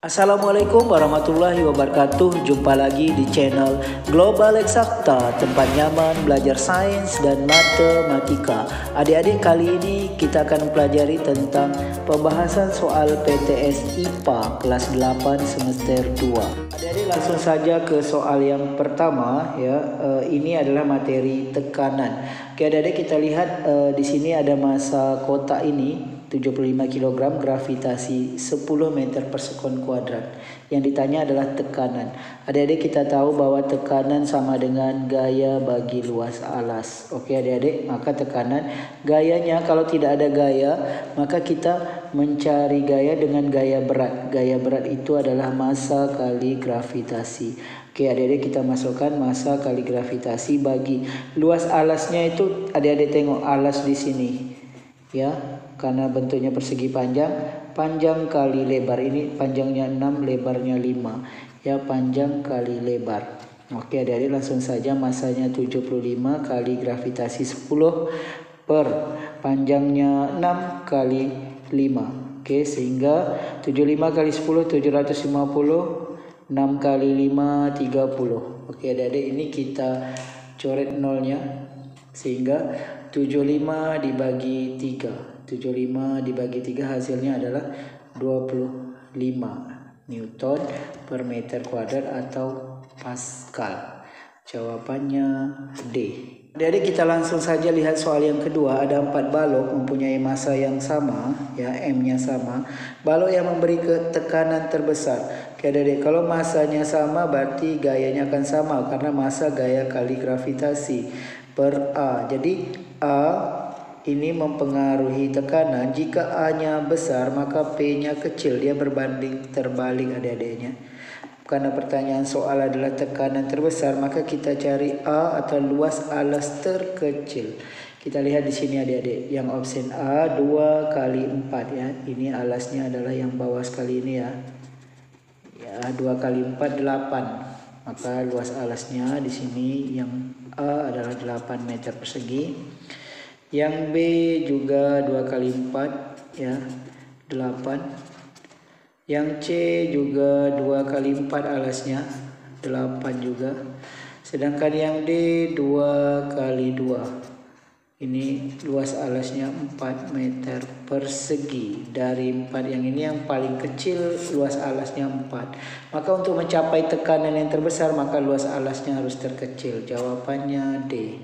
Assalamualaikum warahmatullahi wabarakatuh. Jumpa lagi di channel Global Eksakta, tempat nyaman belajar sains dan matematika. Adik-adik, kali ini kita akan mempelajari tentang pembahasan soal PTS IPA kelas 8 semester 2. Adik-adik, langsung saja ke soal yang pertama ya. Ini adalah materi tekanan. Oke, adik-adik, kita lihat di sini ada massa kotak ini 75 kg, gravitasi 10 meter per sekon kuadrat. Yang ditanya adalah tekanan. Adik-adik, kita tahu bahwa tekanan sama dengan gaya bagi luas alas. Oke adik-adik, maka tekanan gayanya, kalau tidak ada gaya maka kita mencari gaya dengan gaya berat. Gaya berat itu adalah massa kali gravitasi. Oke adik-adik, kita masukkan massa kali gravitasi bagi luas alasnya itu. Adik-adik tengok alas di sini ya, karena bentuknya persegi panjang kali lebar. Ini panjangnya 6, lebarnya 5 ya, panjang kali lebar. Oke adik-adik, langsung saja massanya 75 kali gravitasi 10 per panjangnya 6 kali 5. Oke, sehingga 75 kali 10 750, 6 kali 5 30. Oke adik-adik, ini kita coret nolnya, sehingga 75 dibagi 3. 75 dibagi 3 hasilnya adalah 25 Newton per meter kuadrat atau Pascal. Jawabannya D. Jadi kita langsung saja lihat soal yang kedua. Ada 4 balok mempunyai massa yang sama ya, M-nya sama. Balok yang memberi tekanan terbesar. Oke adik-adik, kalau massanya sama berarti gayanya akan sama, karena massa gaya kali gravitasi per A. Jadi A ini mempengaruhi tekanan. Jika A-nya besar maka P-nya kecil, dia berbanding terbalik adik-adiknya. Karena pertanyaan soal adalah tekanan terbesar, maka kita cari A atau luas alas terkecil. Kita lihat di sini adik-adik, yang option A 2 kali 4 ya. Ini alasnya adalah yang bawah sekali ini ya. Ya, 2 kali 4 8. Maka luas alasnya di sini yang A adalah 8 meter persegi. Yang B juga 2 kali 4 ya, 8. Yang C juga 2 kali 4 alasnya, 8 juga. Sedangkan yang D 2 kali 2. Ini luas alasnya 4 meter persegi. Dari 4 yang ini yang paling kecil luas alasnya 4. Maka untuk mencapai tekanan yang terbesar maka luas alasnya harus terkecil. Jawabannya D.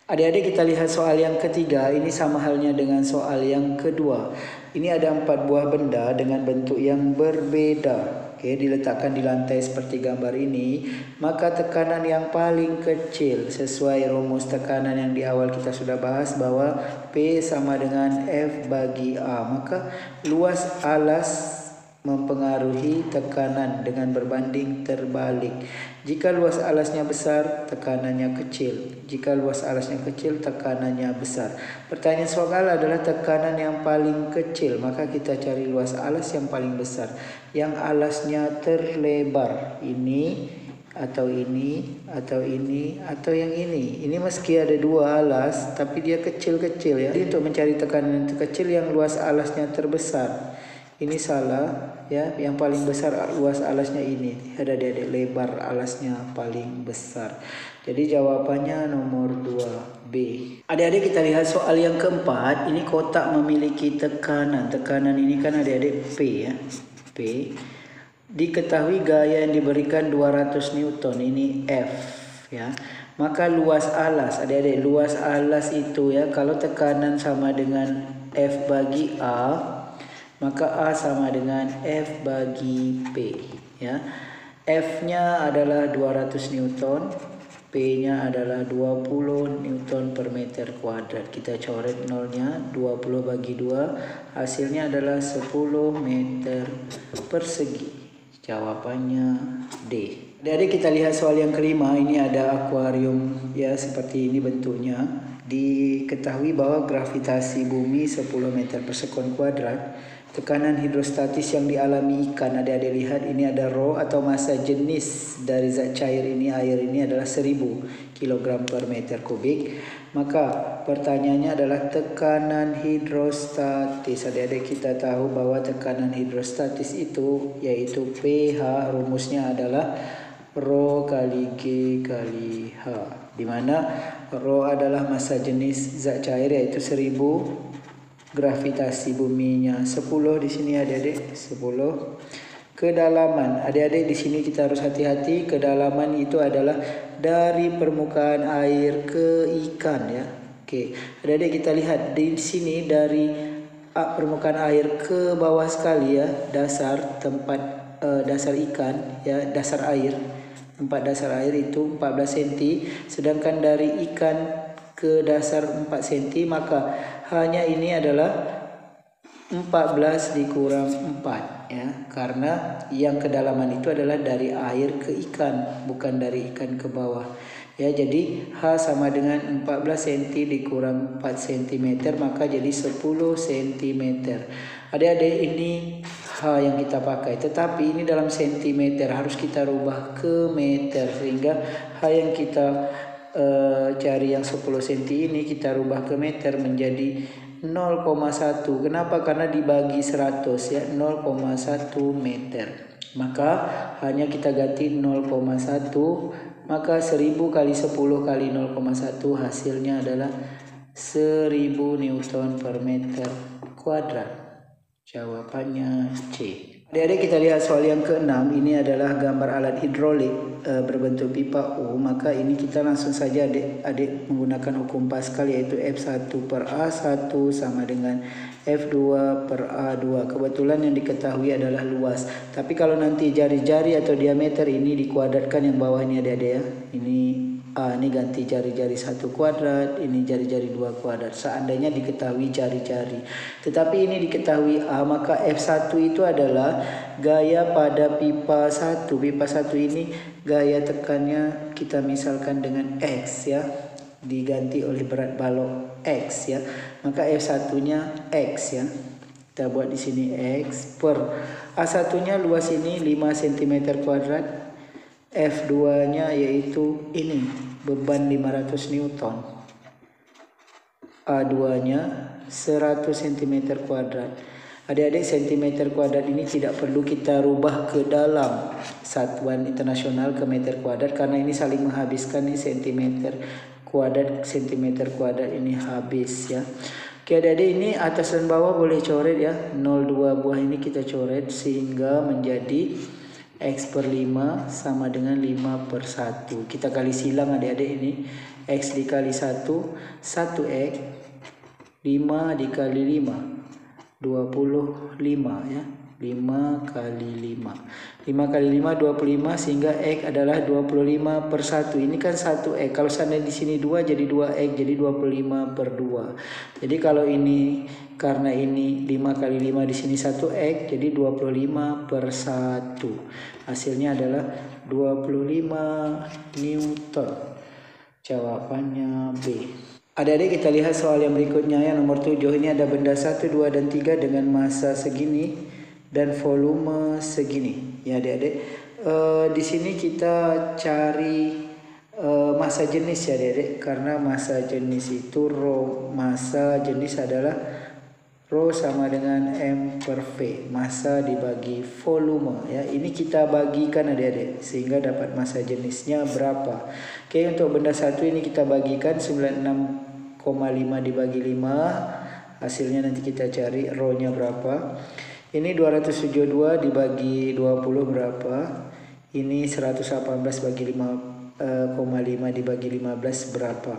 Adik-adik, kita lihat soal yang ketiga. Ini sama halnya dengan soal yang kedua. Ini ada 4 buah benda dengan bentuk yang berbeda. Oke, diletakkan di lantai seperti gambar ini. Maka tekanan yang paling kecil sesuai rumus tekanan yang di awal kita sudah bahas, bahwa P sama dengan F bagi A. Maka luas alas mempengaruhi tekanan dengan berbanding terbalik. Jika luas alasnya besar, tekanannya kecil. Jika luas alasnya kecil, tekanannya besar. Pertanyaan soal adalah tekanan yang paling kecil, maka kita cari luas alas yang paling besar, yang alasnya terlebar. Ini atau ini atau ini atau yang ini. Ini meski ada 2 alas tapi dia kecil-kecil ya. Jadi untuk mencari tekanan terkecil yang luas alasnya terbesar, ini salah ya, yang paling besar luas alasnya ini. Ada lebar alasnya paling besar. Jadi jawabannya nomor 2B. Adik-adik, kita lihat soal yang keempat. Ini kotak memiliki tekanan. Tekanan ini kan adik-adik P ya. P. Diketahui gaya yang diberikan 200 Newton. Ini F ya. Maka luas alas, adik-adik, luas alas itu ya, kalau tekanan sama dengan F bagi A, maka A sama dengan F bagi P ya. F-nya adalah 200 Newton, P-nya adalah 20 Newton per meter kuadrat. Kita coret nolnya, 20 bagi 2 hasilnya adalah 10 meter persegi. Jawabannya D. Jadi kita lihat soal yang kelima. Ini ada akuarium ya, seperti ini bentuknya. Diketahui bahwa gravitasi bumi 10 meter per sekon kuadrat tekanan hidrostatis yang dialami ikan. Adik-adik lihat ini ada rho atau massa jenis dari zat cair ini, air ini adalah 1000 kg per meter kubik. Maka pertanyaannya adalah tekanan hidrostatis. Adik-adik kita tahu bahwa tekanan hidrostatis itu yaitu pH, rumusnya adalah rho kali G kali H, di mana rho adalah massa jenis zat cair yaitu 1000, gravitasi buminya 10 di sini adik-adik, 10. Kedalaman, adik-adik di sini kita harus hati-hati, kedalaman itu adalah dari permukaan air ke ikan ya. Oke, adik-adik kita lihat di sini dari permukaan air ke bawah sekali ya, dasar tempat dasar ikan ya, dasar air. Tempat dasar air itu 14 cm, sedangkan dari ikan ke dasar 4 cm, maka hanya ini adalah 14 dikurang 4 ya, karena yang kedalaman itu adalah dari air ke ikan, bukan dari ikan ke bawah ya. Jadi H sama dengan 14 cm dikurang 4 cm, maka jadi 10 cm. Adik-adik ini H yang kita pakai, tetapi ini dalam cm, harus kita rubah ke meter, sehingga H yang kita cari yang 10 cm ini kita rubah ke meter menjadi 0,1. Kenapa? Karena dibagi 100 ya, 0,1 meter. Maka hanya kita ganti 0,1, maka 1000 kali 10 kali 0,1 hasilnya adalah 1000 Newton per meter kuadrat. Jawabannya C. Adik-adik kita lihat soal yang ke-6, ini adalah gambar alat hidrolik berbentuk pipa U. Maka ini kita langsung saja adik-adik menggunakan hukum Pascal, yaitu F1 per A1 sama dengan F2 per A2. Kebetulan yang diketahui adalah luas, tapi kalau nanti jari-jari atau diameter ini dikuadratkan yang bawah ini adik-adik ya. Ini A, ini ganti jari-jari 1 kuadrat, ini jari-jari 2 kuadrat. Seandainya diketahui jari-jari, tetapi ini diketahui A, maka F1 itu adalah gaya pada pipa 1. Pipa 1 ini gaya tekannya kita misalkan dengan X ya, diganti oleh berat balok X ya. Maka F1-nya X ya. Kita buat di sini X per A1-nya luas ini 5 cm kuadrat. F2-nya yaitu ini beban 500 Newton. A2-nya 100 cm kuadrat. Adik-adik, cm kuadrat ini tidak perlu kita rubah ke dalam satuan internasional ke meter kuadrat, karena ini saling menghabiskan nih, cm kuadrat ini habis ya. Oke adik-adik, ini atas dan bawah boleh coret ya. 0,2 buah ini kita coret sehingga menjadi X per 5 sama dengan 5 per 1. Kita kali silang adik-adik, ini X dikali 1, 1X, 5 dikali 5, 25 ya. 5 kali 5, 5 kali 5 25, sehingga X adalah 25 per 1. Ini kan 1X, kalau seandainya di sini 2 jadi 2X, jadi 25 per 2. Jadi kalau ini, karena ini 5 kali 5 di sini 1X, jadi 25 per 1. Hasilnya adalah 25 Newton. Jawabannya B. Adik-adik kita lihat soal yang berikutnya yang nomor 7. Ini ada benda 1, 2, dan 3 dengan massa segini dan volume segini. Ya adik-adik, di sini kita cari massa jenis ya adik-adik, karena massa jenis itu rho. Massa jenis adalah rho sama dengan M per V, massa dibagi volume ya. Ini kita bagikan adik-adik sehingga dapat massa jenisnya berapa. Oke, untuk benda 1 ini kita bagikan 96,5 dibagi 5. Hasilnya nanti kita cari rho-nya berapa. Ini 272 dibagi 20 berapa. Ini 118 bagi 5,5 dibagi 15 berapa.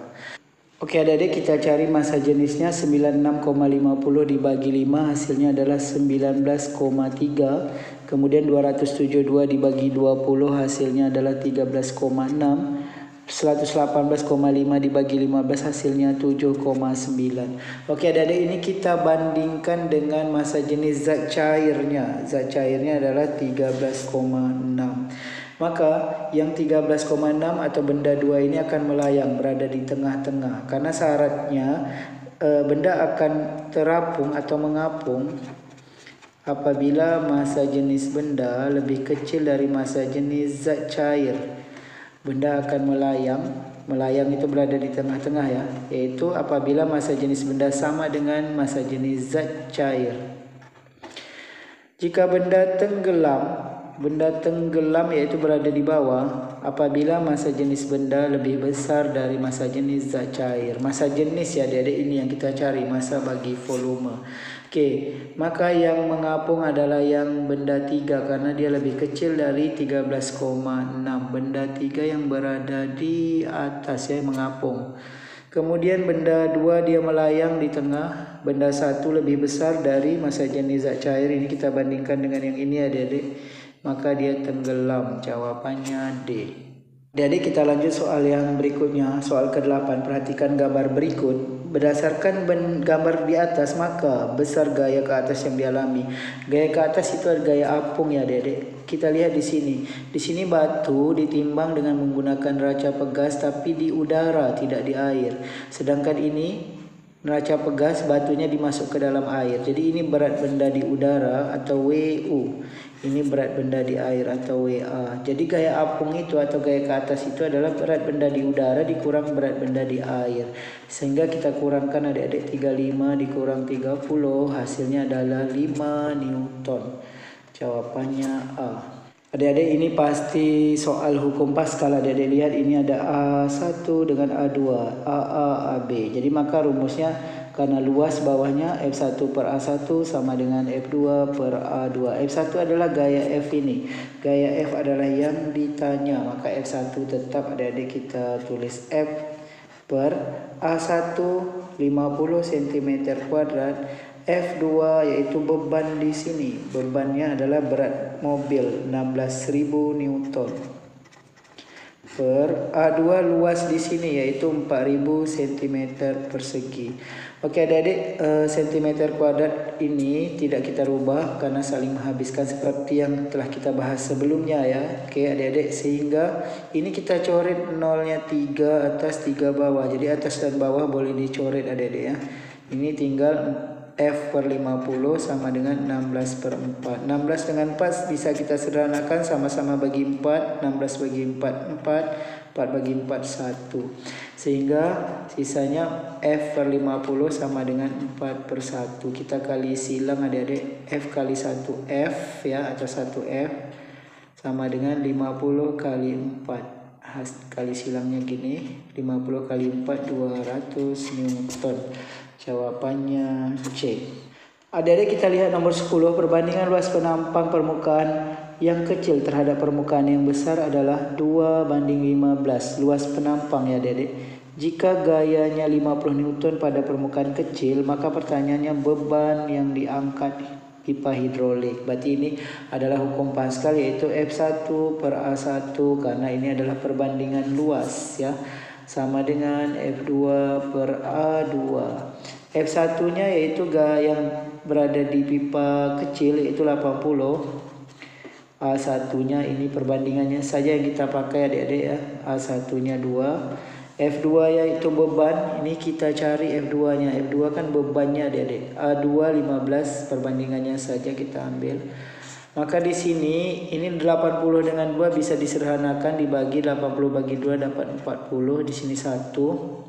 Oke adik-adik, kita cari massa jenisnya. 96,50 dibagi 5 hasilnya adalah 19,3. Kemudian 272 dibagi 20 hasilnya adalah 13,6. 118,5 dibagi 15 hasilnya 7,9. Oke adik-adik, ini kita bandingkan dengan massa jenis zat cairnya. Zat cairnya adalah 13,6. Maka yang 13,6 atau benda 2 ini akan melayang, berada di tengah-tengah. Karena syaratnya benda akan terapung atau mengapung apabila massa jenis benda lebih kecil dari massa jenis zat cair. Benda akan melayang. Melayang itu berada di tengah-tengah ya, yaitu apabila massa jenis benda sama dengan massa jenis zat cair. Jika benda tenggelam yaitu berada di bawah apabila massa jenis benda lebih besar dari massa jenis zat cair. Massa jenis ya adik-adik, ini yang kita cari, massa bagi volume. Oke, maka yang mengapung adalah yang benda 3 karena dia lebih kecil dari 13,6. Benda 3 yang berada di atas ya mengapung. Kemudian benda 2 dia melayang di tengah. Benda 1 lebih besar dari massa jenis zat cair. Ini kita bandingkan dengan yang ini adik-adik. Maka dia tenggelam. Jawabannya D. Jadi kita lanjut soal yang berikutnya, soal ke-8. Perhatikan gambar berikut. Berdasarkan gambar di atas, maka besar gaya ke atas yang dialami. Gaya ke atas itu adalah gaya apung ya adik-adik. Kita lihat di sini. Di sini batu ditimbang dengan menggunakan neraca pegas tapi di udara, tidak di air. Sedangkan ini neraca pegas, batunya dimasuk ke dalam air. Jadi ini berat benda di udara atau WU. Ini berat benda di air atau WA. Jadi gaya apung itu atau gaya ke atas itu adalah berat benda di udara dikurang berat benda di air. Sehingga kita kurangkan adik-adik, 35 dikurang 30 hasilnya adalah 5 Newton. Jawabannya A. Adik-adik ini pasti soal hukum Pascal. Adik-adik lihat ini ada A1 dengan A2, AA, AB. Jadi maka rumusnya karena luas bawahnya F1 per A1 sama dengan F2 per A2. F1 adalah gaya F ini. Gaya F adalah yang ditanya. Maka F1 tetap adik-adik kita tulis F per A1 50 cm². F2 yaitu beban di sini. Bebannya adalah berat mobil 16.000 Newton. Per A2 luas di sini yaitu 4000 cm persegi. Oke adik-adik, cm² ini tidak kita rubah karena saling menghabiskan seperti yang telah kita bahas sebelumnya ya. Oke adik-adik, sehingga ini kita coret nolnya 3 atas 3 bawah. Jadi atas dan bawah boleh dicoret adik-adik ya. Ini tinggal F per 50 sama dengan 16 per 4. 16 dengan 4 bisa kita sederhanakan, sama-sama bagi 4. 16 bagi 4, 4. 4 bagi 4, 1. Sehingga sisanya F per 50 sama dengan 4 per 1. Kita kali silang adik-adik. F kali 1F ya, atau 1F sama dengan 50 kali 4. Kali silangnya gini, 50 kali 4, 200 Newton. Jawabannya C. Adik-adik kita lihat nomor 10. Perbandingan luas penampang permukaan yang kecil terhadap permukaan yang besar adalah 2:15. Luas penampang ya adik-adik. Jika gayanya 50 Newton pada permukaan kecil, maka pertanyaannya beban yang diangkat pipa hidrolik. Berarti ini adalah hukum Pascal yaitu F1 per A1 karena ini adalah perbandingan luas ya. Sama dengan F2 per A2. F1 nya yaitu yang berada di pipa kecil yaitu 80. A1 nya ini perbandingannya saja yang kita pakai adik-adik ya. A1 nya 2. F2 yaitu beban, ini kita cari F2 nya. F2 kan bebannya adik-adik. A2 15 perbandingannya saja kita ambil. Maka di sini ini 80 dengan 2 bisa disederhanakan, dibagi 80 bagi 2 dapat 40, di sini 1.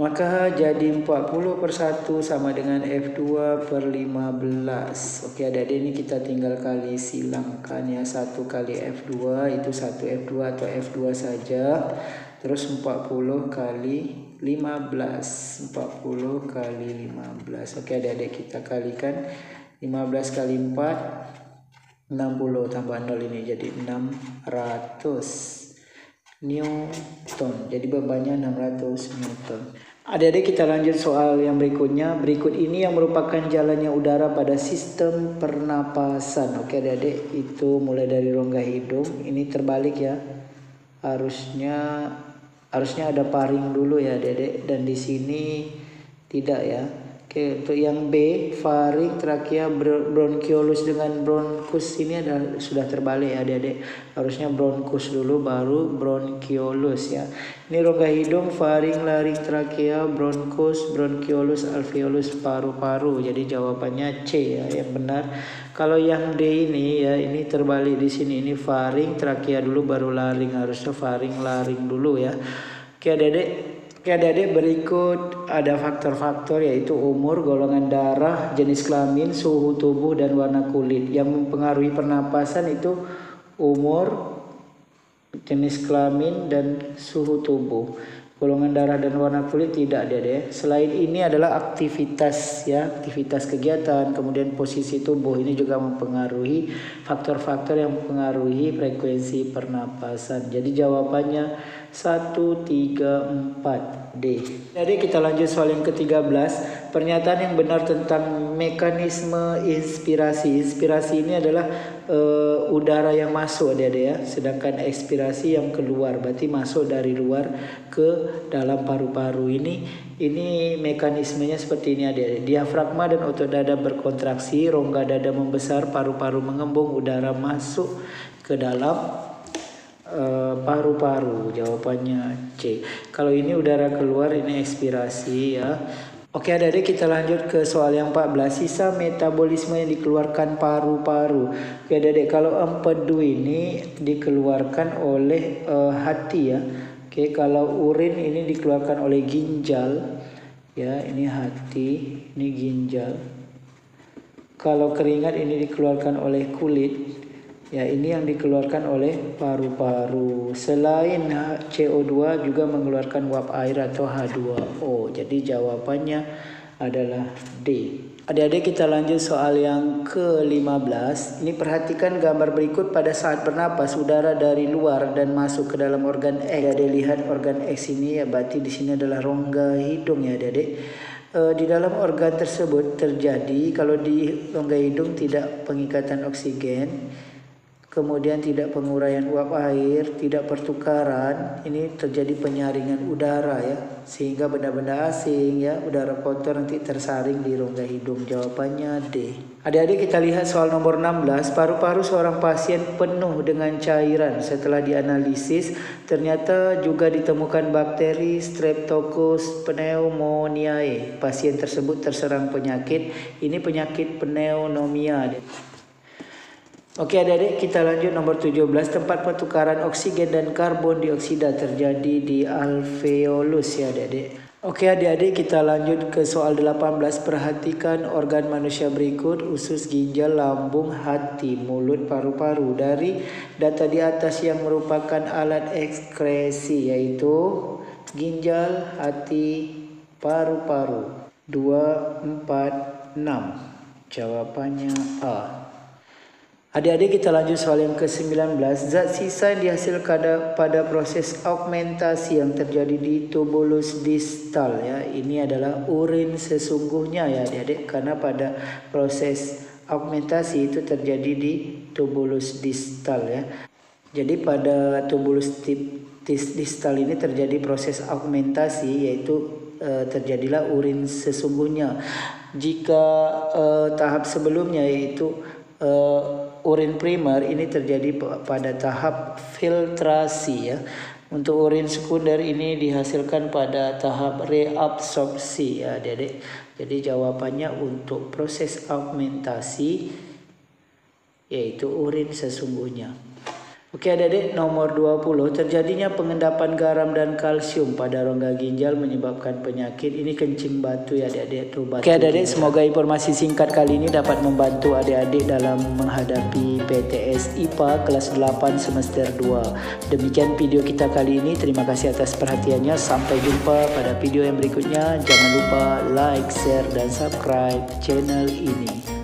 Maka jadi 40 per 1 sama dengan F2 per 15. Oke adik-adik, ini kita tinggal kali silangkan ya. 1 kali F2 itu 1 F2 atau F2 saja. Terus 40 kali 15. 40 kali 15. Oke adik-adik kita kalikan. 15 kali 4 60 tambah 0 ini jadi 600 Newton. Jadi bebannya 600 Newton. Adik-adik kita lanjut soal yang berikutnya. Berikut ini yang merupakan jalannya udara pada sistem pernapasan. Oke adik-adik, itu mulai dari rongga hidung. Ini terbalik ya. Harusnya ada paring dulu ya adik-adik, dan di sini tidak ya. Oke, Oke, untuk yang B, faring, trakea, bronkiolus dengan bronkus ini sudah terbalik ya adik-adik. Harusnya bronkus dulu baru bronkiolus ya. Ini rongga hidung, faring, laring, trakea, bronkus, bronkiolus, alveolus, paru-paru. Jadi jawabannya C ya yang benar. Kalau yang D ini ya, ini terbalik di sini. Ini faring, trakea dulu baru laring. Harusnya faring, laring dulu ya. Oke adik-adik. Oke adik-adik, berikut ada faktor-faktor yaitu umur, golongan darah, jenis kelamin, suhu tubuh, dan warna kulit. Yang mempengaruhi pernapasan itu umur, jenis kelamin, dan suhu tubuh. Golongan darah dan warna kulit tidak adik-adik. Selain ini adalah aktivitas ya, aktivitas kegiatan, kemudian posisi tubuh. Ini juga mempengaruhi faktor-faktor yang mempengaruhi frekuensi pernapasan. Jadi jawabannya 1, 3, 4 D. Jadi kita lanjut soal yang ke-13. Pernyataan yang benar tentang mekanisme inspirasi. Inspirasi ini adalah udara yang masuk adik-adik ya. Sedangkan ekspirasi yang keluar. Berarti masuk dari luar ke dalam paru-paru. Ini mekanismenya seperti ini adik-adik. Diafragma dan otot dada berkontraksi, rongga dada membesar, paru-paru mengembung, udara masuk ke dalam paru-paru. Jawabannya C. Kalau ini udara keluar, ini ekspirasi ya. Oke adik-adik, kita lanjut ke soal yang 14. Sisa metabolisme yang dikeluarkan paru-paru. Oke adik-adik, kalau empedu ini dikeluarkan oleh hati ya. Oke, kalau urin ini dikeluarkan oleh ginjal ya, ini hati, ini ginjal. Kalau keringat ini dikeluarkan oleh kulit ya, ini yang dikeluarkan oleh paru-paru. Selain CO2 juga mengeluarkan uap air atau H2O. Jadi jawabannya adalah D. Adik-adik, kita lanjut soal yang ke-15. Ini perhatikan gambar berikut. Pada saat bernapas, udara dari luar dan masuk ke dalam organ X. Adik lihat organ X ini ya, berarti di sini adalah rongga hidung ya adik-adik. Di dalam organ tersebut terjadi, kalau di rongga hidung tidak pengikatan oksigen, kemudian tidak penguraian uap air, tidak pertukaran, ini terjadi penyaringan udara ya, sehingga benda-benda asing ya, udara kotor nanti tersaring di rongga hidung. Jawabannya D. Adik-adik, kita lihat soal nomor 16. Paru-paru seorang pasien penuh dengan cairan. Setelah dianalisis, ternyata juga ditemukan bakteri Streptococcus pneumoniae. Pasien tersebut terserang penyakit, ini penyakit pneumonia. Oke adik-adik, kita lanjut nomor 17. Tempat pertukaran oksigen dan karbon dioksida terjadi di alveolus ya adik-adik. Oke adik-adik, kita lanjut ke soal 18. Perhatikan organ manusia berikut: usus, ginjal, lambung, hati, mulut, paru-paru. Dari data di atas yang merupakan alat ekskresi yaitu ginjal, hati, paru-paru. 2, 4, 6. Jawabannya A. Adik-adik, kita lanjut soal yang ke-19. Zat sisa yang dihasilkan pada proses augmentasi yang terjadi di tubulus distal ya. Ini adalah urin sesungguhnya ya adik-adik, karena pada proses augmentasi itu terjadi di tubulus distal ya. Jadi pada tubulus distal ini terjadi proses augmentasi, yaitu terjadilah urin sesungguhnya. Jika tahap sebelumnya yaitu urin primer ini terjadi pada tahap filtrasi ya. Untuk urin sekunder ini dihasilkan pada tahap reabsorpsi ya adik-adik. Jadi jawabannya untuk proses augmentasi yaitu urin sesungguhnya. Oke adik-adik, nomor 20. Terjadinya pengendapan garam dan kalsium pada rongga ginjal menyebabkan penyakit. Ini kencing batu ya adik-adik. Oke adik-adik, semoga informasi singkat kali ini dapat membantu adik-adik dalam menghadapi PTS IPA kelas 8 semester 2. Demikian video kita kali ini. Terima kasih atas perhatiannya. Sampai jumpa pada video yang berikutnya. Jangan lupa like, share, dan subscribe channel ini.